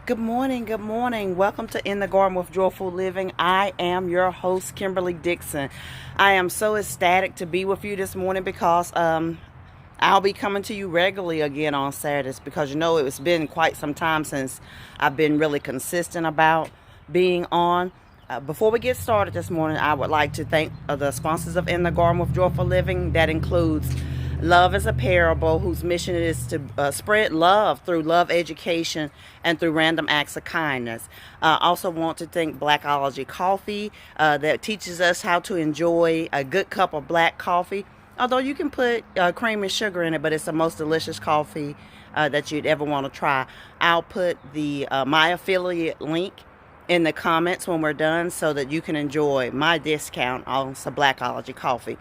Good morning, good morning. Welcome to In the Garden with Joyful Living. I am your host, Kimberly Dixon. I am so ecstatic to be with you this morning because I'll be coming to you regularly again on Saturdays because it's been quite some time since I've been really consistent about being on. Before we get started this morning, I would like to thank the sponsors of In the Garden with Joyful Living. That includes Love is Apparel, whose mission is to spread love through love education and through random acts of kindness. I also want to thank Blackology Coffee that teaches us how to enjoy a good cup of black coffee. Although you can put cream and sugar in it, but it's the most delicious coffee that you'd ever want to try. I'll put the my affiliate link in the comments when we're done so that you can enjoy my discount on some Blackology Coffee.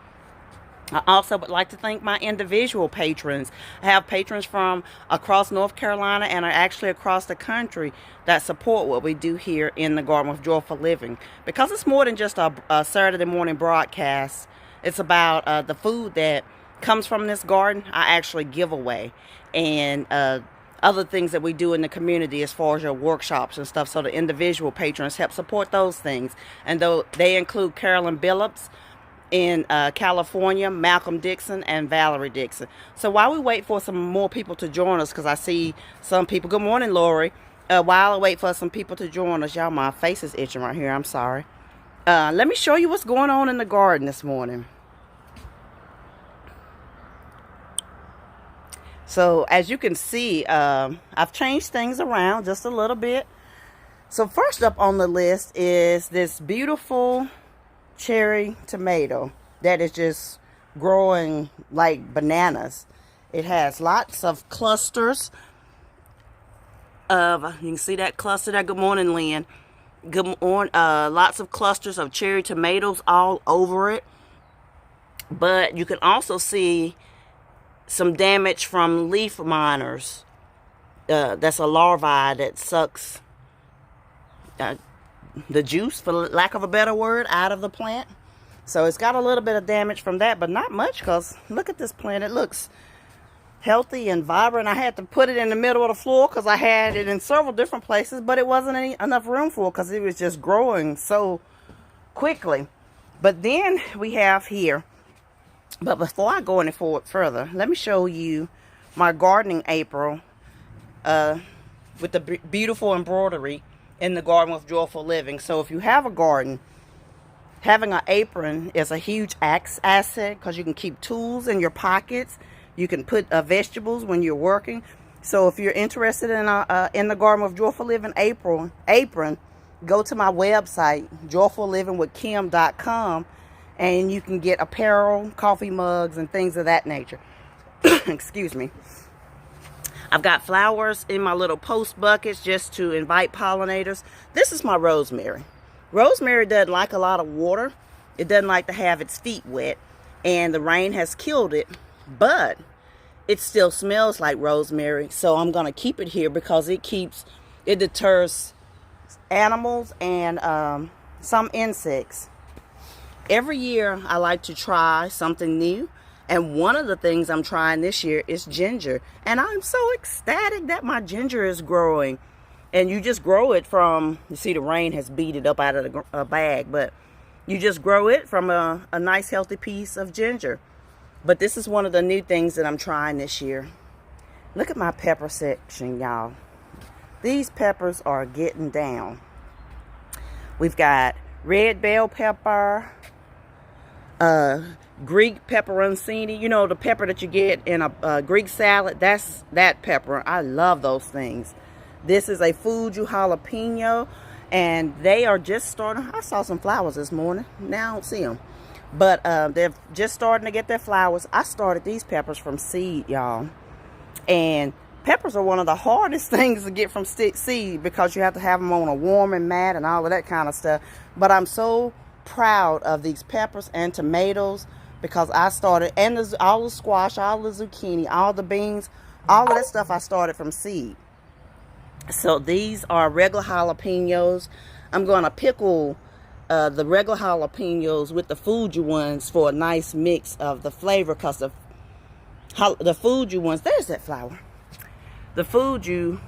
I also would like to thank my individual patrons. I have patrons from across North Carolina and are actually across the country that support what we do here in the Garden with Joyful Living. Because it's more than just a Saturday morning broadcast. It's about the food that comes from this garden. I actually give away. And other things that we do in the community as far as your workshops and stuff. So the individual patrons help support those things. And though they include Carolyn Billups in California, Malcolm Dixon, and Valerie Dixon. So while we wait for some more people to join us, because I see some people, good morning, Lori. While I wait for some people to join us, y'all, my face is itching right here, I'm sorry. Let me show you what's going on in the garden this morning. So as you can see, I've changed things around just a little bit. So first up on the list is this beautiful cherry tomato that is just growing like bananas. It has lots of clusters of, you can see that cluster there. Good morning, Lynn. Good morning. Lots of clusters of cherry tomatoes all over it. But you can also see some damage from leaf miners. That's a larvae that sucks the juice, for lack of a better word, out of the plant. So it's got a little bit of damage from that, but not much, because look at this plant. It looks healthy and vibrant. I had to put it in the middle of the floor because I had it in several different places, but it wasn't enough room for it because it was just growing so quickly. But then we have here, but before I go any further, let me show you my gardening apron with the beautiful embroidery in the Garden with Joyful Living. So if you have a garden, having an apron is a huge asset because you can keep tools in your pockets. You can put vegetables when you're working. So if you're interested in the Garden with Joyful Living apron, go to my website, joyfullivingwithkim.com, and you can get apparel, coffee mugs, and things of that nature. Excuse me. I've got flowers in my little post buckets just to invite pollinators. This is my rosemary. Rosemary doesn't like a lot of water. It doesn't like to have its feet wet. And the rain has killed it. But it still smells like rosemary. So I'm going to keep it here because it deters animals and some insects. Every year I like to try something new. And one of the things I'm trying this year is ginger. And I'm so ecstatic that my ginger is growing. And you just grow it from, you see the rain has beat it up out of the bag. But you just grow it from a nice healthy piece of ginger. But this is one of the new things that I'm trying this year. Look at my pepper section, y'all. These peppers are getting down. We've got red bell pepper, Greek pepperoncini, the pepper that you get in a Greek salad. That's that pepper. I love those things. This is a Fuji jalapeno, and they are just starting. I saw some flowers this morning. Now I don't see them, but they're just starting to get their flowers. I started these peppers from seed, y'all, and peppers are one of the hardest things to get from seed because you have to have them on a warming mat and all of that kind of stuff. But I'm so proud of these peppers and tomatoes because I started, and all the squash, all the zucchini, all the beans, all of that stuff I started from seed. So these are regular jalapenos. I'm going to pickle the regular jalapenos with the Fuji ones for a nice mix of the flavor because the Fuji ones, there's that flower. The Fuji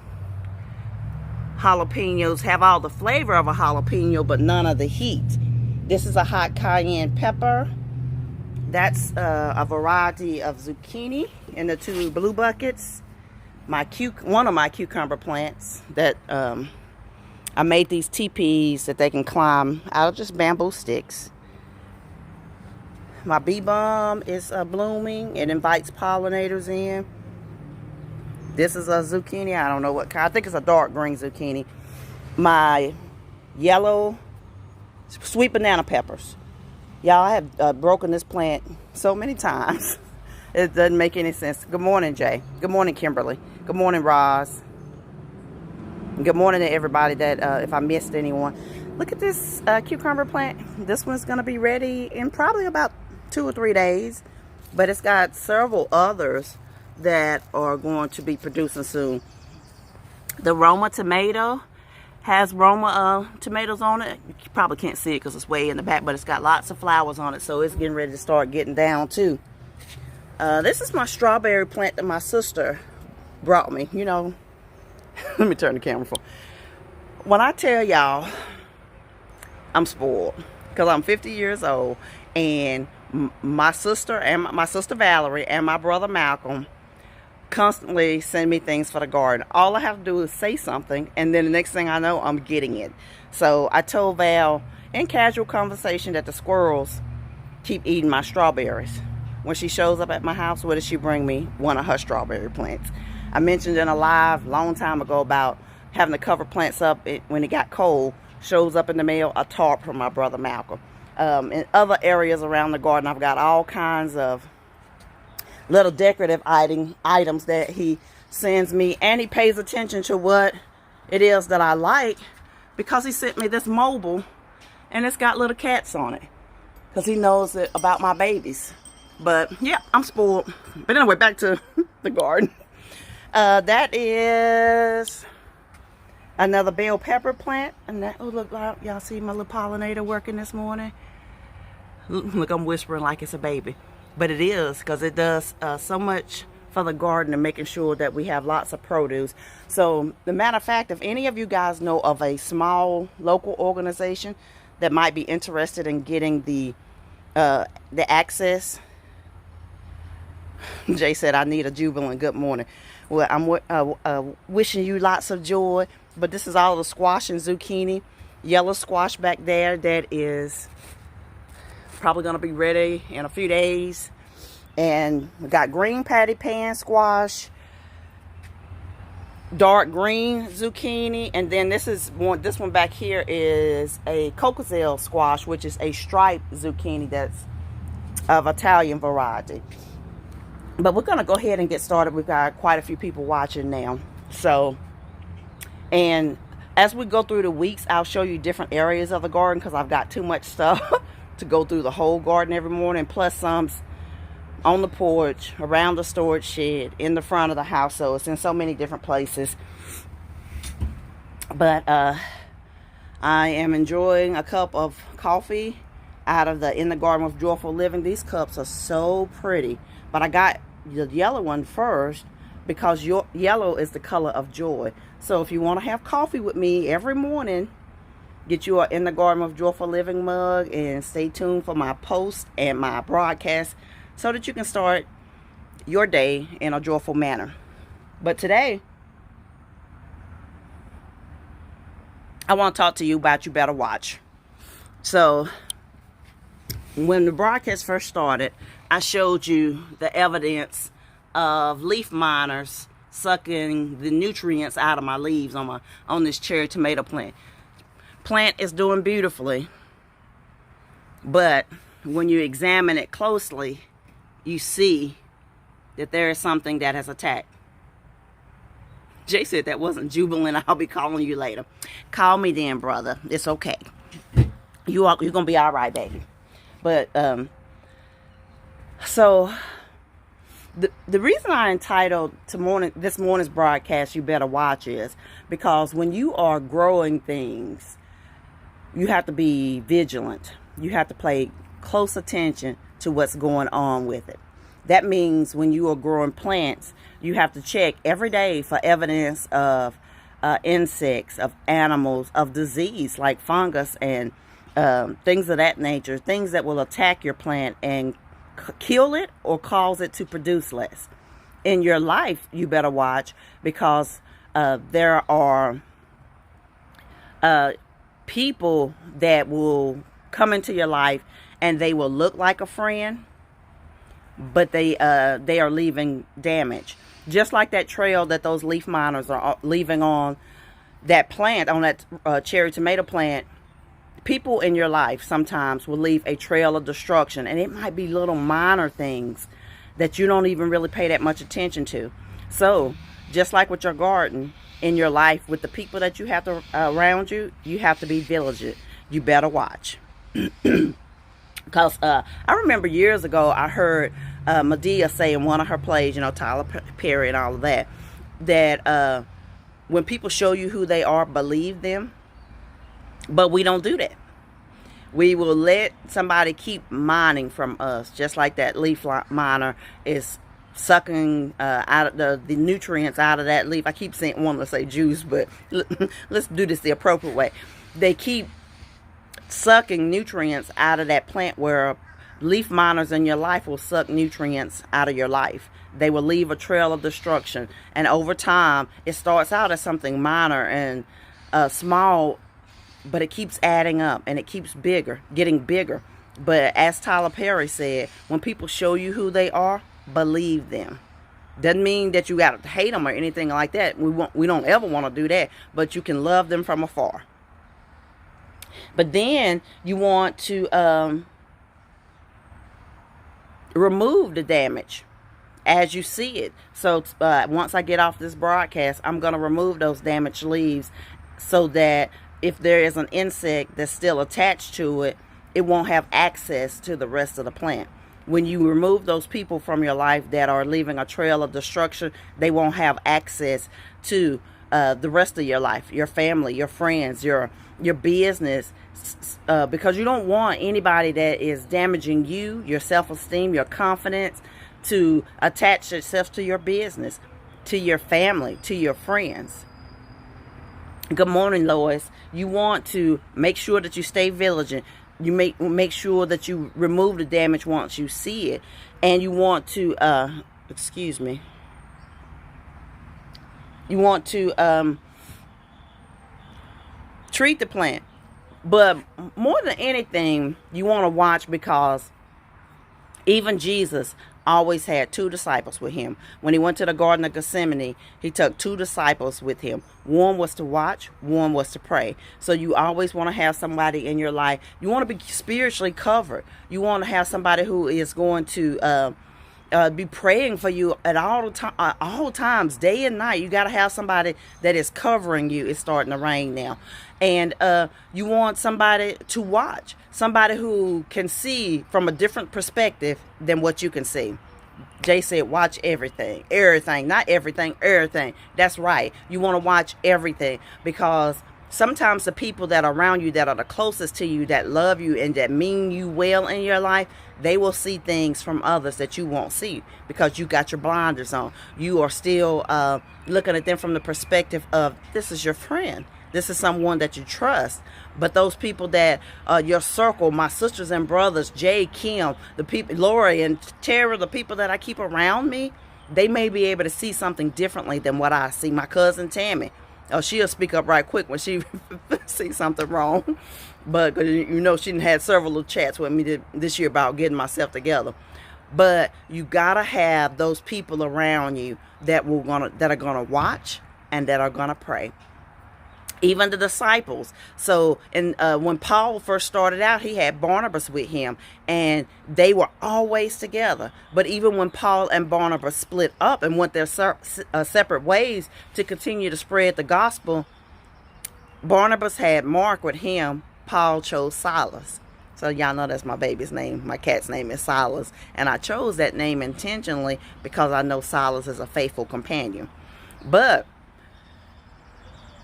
jalapenos have all the flavor of a jalapeno, but none of the heat. This is a hot cayenne pepper. That's a variety of zucchini in the 2 blue buckets. One of my cucumber plants that I made these teepees that they can climb out of just bamboo sticks. My bee balm is blooming. It invites pollinators in. This is a zucchini. I don't know what kind. I think it's a dark green zucchini. My yellow sweet banana peppers. Y'all, I have broken this plant so many times. It doesn't make any sense. Good morning, Jay. Good morning, Kimberly. Good morning, Roz. Good morning to everybody that, if I missed anyone. Look at this cucumber plant. This one's going to be ready in probably about 2 or 3 days. But it's got several others that are going to be producing soon. The Roma tomato has Roma tomatoes on it. You probably can't see it because it's way in the back, but it's got lots of flowers on it, so it's getting ready to start getting down too. This is my strawberry plant that my sister brought me. You know, let me turn the camera for. When I tell y'all, I'm spoiled because I'm 50 years old, and my sister Valerie and my brother Malcolm constantly send me things for the garden. All I have to do is say something, and then the next thing I know, I'm getting it. So I told Val in casual conversation that the squirrels keep eating my strawberries. When she shows up at my house, what does she bring me? One of her strawberry plants. I mentioned in a live long time ago about having to cover plants up when it got cold. Shows up in the mail, a tarp from my brother Malcolm. In other areas around the garden, I've got all kinds of little decorative items that he sends me, and he pays attention to what it is that I like, because he sent me this mobile and it's got little cats on it because he knows about my babies. But yeah, I'm spoiled. But anyway, back to the garden. That is another bell pepper plant, and that, oh look, y'all see my little pollinator working this morning. Look, I'm whispering like it's a baby. But it is, because it does so much for the garden and making sure that we have lots of produce. So, the matter of fact, if any of you guys know of a small local organization that might be interested in getting the access, Jay said, I need a jubilant good morning. Well, I'm wishing you lots of joy. But this is all the squash and zucchini. Yellow squash back there that is probably going to be ready in a few days. And we got green patty pan squash, dark green zucchini, and then this one back here is a cocozelle squash, which is a striped zucchini that's of Italian variety. But we're going to go ahead and get started. We've got quite a few people watching now. So, and as we go through the weeks, I'll show you different areas of the garden because I've got too much stuff to go through the whole garden every morning, plus some on the porch, around the storage shed, in the front of the house. So it's in so many different places. But I am enjoying a cup of coffee out of the In the Garden with Joyful Living. These cups are so pretty. But I got the yellow one first because yellow is the color of joy. So if you want to have coffee with me every morning, get you an In the Garden with Joyful Living mug, and stay tuned for my post and my broadcast so that you can start your day in a joyful manner. But today, I want to talk to you about You Better Watch. So, when the broadcast first started, I showed you the evidence of leaf miners sucking the nutrients out of my leaves on this cherry tomato plant. Plant is doing beautifully, but when you examine it closely, you see that there is something that has attacked. Jay said that wasn't jubilant. I'll be calling you later. Call me then, brother. It's okay. You're gonna be all right, baby. But so the reason I entitled this morning's broadcast "You Better Watch" is because when you are growing things, you have to be vigilant. You have to pay close attention to what's going on with it. That means when you are growing plants, you have to check every day for evidence of insects, of animals, of disease like fungus and things of that nature, things that will attack your plant and kill it or cause it to produce less. In your life, you better watch, because there are people that will come into your life and they will look like a friend, but they are leaving damage. Just like that trail that those leaf miners are leaving on that plant, on that cherry tomato plant. People in your life sometimes will leave a trail of destruction, and it might be little minor things that you don't even really pay that much attention to. So just like with your garden, in your life, with the people that you have to around you, you have to be vigilant. You better watch. Because I remember years ago, I heard Medea say in one of her plays, you know, Tyler Perry and all of that, that when people show you who they are, believe them. But we don't do that. We will let somebody keep mining from us, just like that leaf miner is sucking out of the nutrients out of that leaf. I keep wanting to say juice, but let's do this the appropriate way. They keep sucking nutrients out of that plant, where leaf miners in your life will suck nutrients out of your life. They will leave a trail of destruction, and over time it starts out as something minor and small, but it keeps adding up and it keeps getting bigger. But as Tyler Perry said, when people show you who they are, believe them. Doesn't mean that you got to hate them or anything like that. We don't ever want to do that, but you can love them from afar. But then you want to remove the damage as you see it. So once I get off this broadcast, I'm going to remove those damaged leaves, so that if there is an insect that's still attached to it, it won't have access to the rest of the plant. When you remove those people from your life that are leaving a trail of destruction, they won't have access to the rest of your life, your family, your friends, your business, because you don't want anybody that is damaging you, your self-esteem, your confidence, to attach itself to your business, to your family, to your friends. Good morning, Lois. You want to make sure that you stay vigilant. You make sure that you remove the damage once you see it, and you want to you want to treat the plant. But more than anything, you want to watch, because even Jesus always had 2 disciples with him. When he went to the Garden of Gethsemane, he took 2 disciples with him. One was to watch, one was to pray. So you always want to have somebody in your life. You want to be spiritually covered. You want to have somebody who is going to be praying for you at all times, day and night. You got to have somebody that is covering you. It's starting to rain now. And you want somebody to watch, somebody who can see from a different perspective than what you can see. Jay said, watch everything, not everything, everything. That's right. You want to watch everything, because sometimes the people that are around you, that are the closest to you, that love you and that mean you well in your life, they will see things from others that you won't see, because you got your blinders on. You are still looking at them from the perspective of, this is your friend. This is someone that you trust. But those people that your circle, my sisters and brothers, Jay, Kim, the people, Lori and Tara, the people that I keep around me, they may be able to see something differently than what I see. My cousin Tammy, she'll speak up right quick when she sees something wrong. But you know, she had several little chats with me this year about getting myself together. But you gotta have those people around you that are gonna watch and that are gonna pray. Even the disciples. So, when Paul first started out, he had Barnabas with him, and they were always together. But even when Paul and Barnabas split up and went their separate ways to continue to spread the gospel, Barnabas had Mark with him. Paul chose Silas. So y'all know that's my baby's name. My cat's name is Silas, and I chose that name intentionally because I know Silas is a faithful companion. But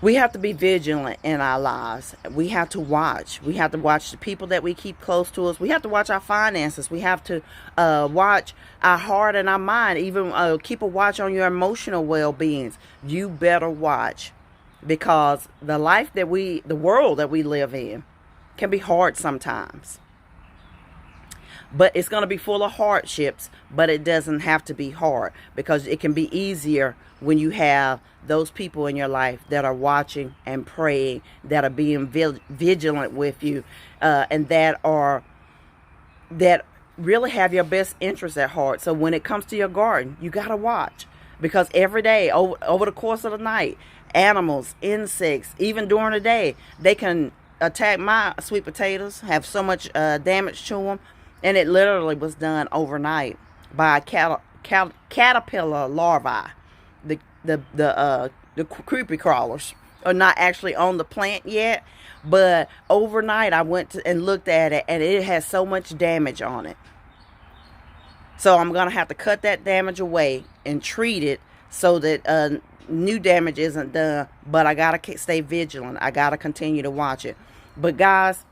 we have to be vigilant in our lives. We have to watch. We have to watch the people that we keep close to us. We have to watch our finances. We have to watch our heart and our mind. Even keep a watch on your emotional well-beings. You better watch. because the world that we live in can be hard sometimes. But it's going to be full of hardships, but it doesn't have to be hard, because it can be easier when you have those people in your life that are watching and praying, that are being vigilant with you, and that really have your best interests at heart. So when it comes to your garden, you got to watch, because every day over the course of the night, animals, insects, even during the day, they can attack my sweet potatoes, have so much damage to them. And it literally was done overnight by caterpillar larvae. The creepy crawlers are not actually on the plant yet, but overnight I went and looked at it, and it has so much damage on it. So I'm going to have to cut that damage away and treat it so that new damage isn't done. But I got to stay vigilant. I got to continue to watch it. But guys,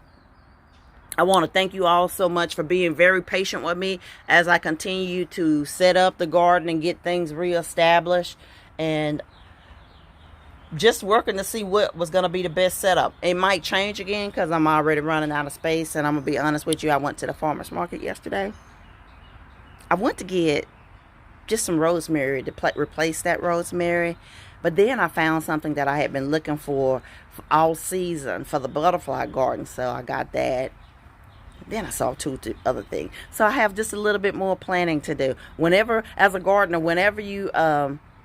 I want to thank you all so much for being very patient with me as I continue to set up the garden and get things reestablished, and just working to see what was going to be the best setup. It might change again because I'm already running out of space, and I'm going to be honest with you, I went to the farmer's market yesterday. I went to get just some rosemary to replace that rosemary, but then I found something that I had been looking for all season for the butterfly garden, so I got that. Then I saw two other things. So I have just a little bit more planning to do. Whenever, as a gardener, whenever you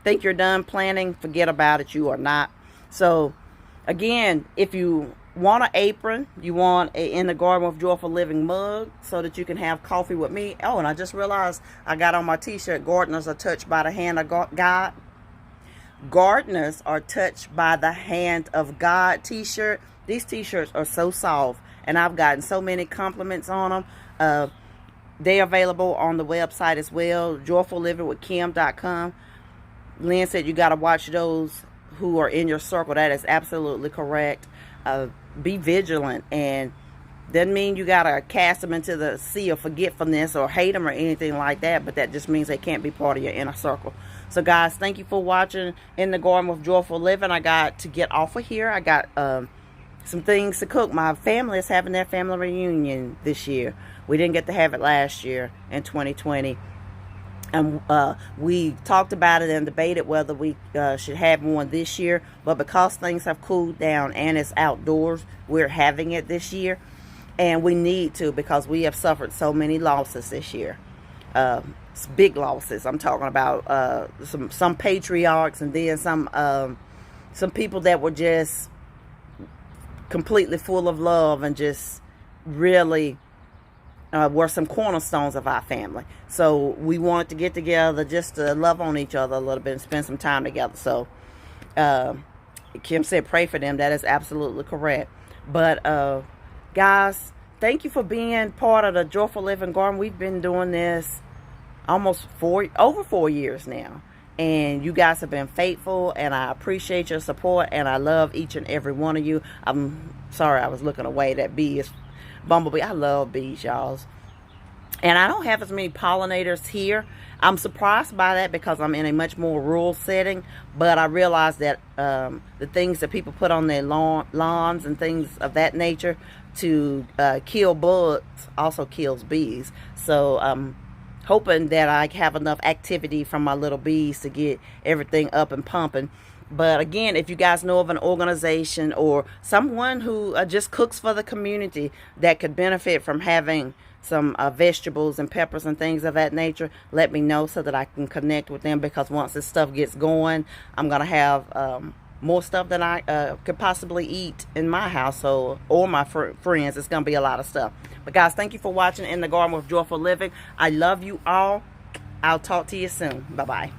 think you're done planning, forget about it. You are not. So, again, if you want an apron, you want a In the Garden with Joyful Living mug so that you can have coffee with me. Oh, and I just realized I got on my t-shirt, Gardeners are touched by the hand of God. Gardeners are touched by the hand of God t-shirt. These t-shirts are so soft, and I've gotten so many compliments on them. They're available on the website as well, joyfullivingwithkim.com. Lynn said you got to watch those who are in your circle. That is absolutely correct. Be vigilant, and doesn't mean you got to cast them into the sea of forgetfulness or hate them or anything like that, but that just means they can't be part of your inner circle. So guys, thank you for watching In the Garden with Joyful Living. I got to get off of here. I got some things to cook. My family is having their family reunion this year. We didn't get to have it last year in 2020. And we talked about it and debated whether we should have one this year. But because things have cooled down and it's outdoors, we're having it this year. And we need to, because we have suffered so many losses this year. Big losses. I'm talking about some patriarchs, and then some people that were just completely full of love and just really were some cornerstones of our family. So we wanted to get together just to love on each other a little bit and spend some time together. So Kim said pray for them. That is absolutely correct. But guys, thank you for being part of the Joyful Living Garden. We've been doing this almost over 4 years now. And you guys have been faithful, and I appreciate your support, and I love each and every one of you. I'm sorry I was looking away. That bee is bumblebee. I love bees, y'all. And I don't have as many pollinators here. I'm surprised by that because I'm in a much more rural setting. But I realize that the things that people put on their lawns and things of that nature to kill bugs also kills bees. So hoping that I have enough activity from my little bees to get everything up and pumping. But again, if you guys know of an organization or someone who just cooks for the community that could benefit from having some vegetables and peppers and things of that nature, let me know so that I can connect with them, because once this stuff gets going, I'm going to have more stuff than I could possibly eat in my household or my friends. It's going to be a lot of stuff. But guys, thank you for watching In the Garden with Joyful Living. I love you all. I'll talk to you soon. Bye-bye.